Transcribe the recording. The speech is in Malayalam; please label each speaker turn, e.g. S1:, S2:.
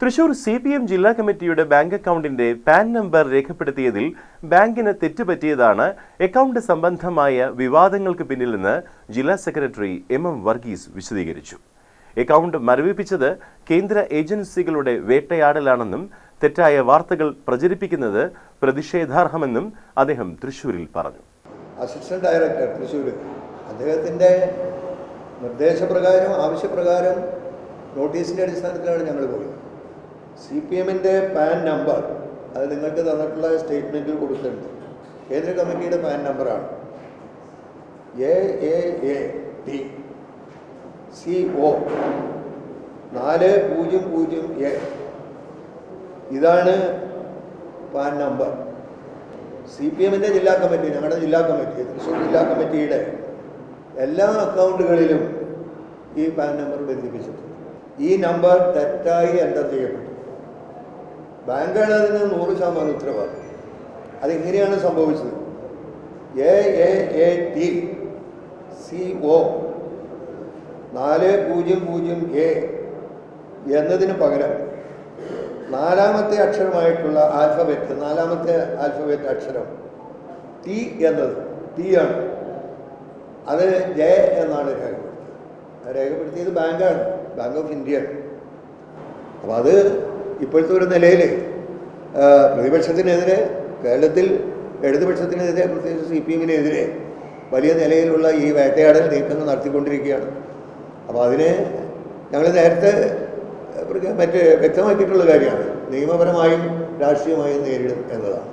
S1: തൃശൂർ CPM ജില്ലാ കമ്മിറ്റിയുടെ ബാങ്ക് അക്കൗണ്ടിന്റെ പാൻ നമ്പർ രേഖപ്പെടുത്തിയതിൽ ബാങ്കിന് തെറ്റുപറ്റിയതാണ് അക്കൗണ്ട് സംബന്ധമായ വിവാദങ്ങൾക്ക് പിന്നിലെന്ന് ജില്ലാ സെക്രട്ടറി MM വർഗീസ് വിശദീകരിച്ചു. അക്കൗണ്ട് മരവിപ്പിച്ചത് കേന്ദ്ര ഏജൻസികളുടെ വേട്ടയാടലാണെന്നും തെറ്റായ വാർത്തകൾ പ്രചരിപ്പിക്കുന്നത് പ്രതിഷേധാർഹമെന്നും അദ്ദേഹം തൃശൂരിൽ പറഞ്ഞു.
S2: അസിസ്റ്റന്റ് ഡയറക്ടർ തൃശൂർ അദ്ദേഹത്തിന്റെ നിർദ്ദേശപ്രകാരം ആവശ്യപ്രകാരം നോട്ടീസിന്റെ അടിസ്ഥാനത്തിലാണ് ഞങ്ങൾ പോയത്. CPMന്റെ പാൻ നമ്പർ അത് നിങ്ങൾക്ക് തന്നിട്ടുള്ള സ്റ്റേറ്റ്മെൻറ്റിൽ കൊടുത്തിട്ടുണ്ട്. കേന്ദ്ര കമ്മിറ്റിയുടെ പാൻ നമ്പറാണ് AAATCO 400A. ഇതാണ് പാൻ നമ്പർ. CPMന്റെ ജില്ലാ കമ്മിറ്റി, ഞങ്ങളുടെ ജില്ലാ കമ്മിറ്റി, തൃശ്ശൂർ ജില്ലാ കമ്മിറ്റിയുടെ എല്ലാ അക്കൗണ്ടുകളിലും ഈ പാൻ നമ്പർ ബന്ധിപ്പിച്ചിട്ടുണ്ട്. ഈ നമ്പർ തെറ്റായി എൻ്റർ ചെയ്യപ്പെട്ടു. ബാങ്കാണ് അതിന് 100% ഉത്തരവാദിത്വം. അതെങ്ങനെയാണ് സംഭവിച്ചത്? AAATCO 400A എന്നതിന് പകരം നാലാമത്തെ അക്ഷരമായിട്ടുള്ള നാലാമത്തെ ആൽഫബറ്റ് അക്ഷരം T എന്നത് T ആണ്. അത് J എന്നാണ് രേഖപ്പെടുത്തിയത് ബാങ്കാണ്, ബാങ്ക് ഓഫ് ഇന്ത്യ. അപ്പോൾ അത് ഇപ്പോഴത്തെ ഒരു നിലയിൽ പ്രതിപക്ഷത്തിനെതിരെ, കേരളത്തിൽ ഇടതുപക്ഷത്തിനെതിരെ, പ്രത്യേകിച്ച് CPMനെതിരെ വലിയ നിലയിലുള്ള ഈ വേട്ടയാടൽ നീക്കങ്ങൾ നടത്തിക്കൊണ്ടിരിക്കുകയാണ്. അപ്പോൾ അതിനെ ഞങ്ങൾ നേരത്തെ വ്യക്തമാക്കിയിട്ടുള്ള കാര്യമാണ്, നിയമപരമായും രാഷ്ട്രീയമായും നേരിടും എന്നതാണ്.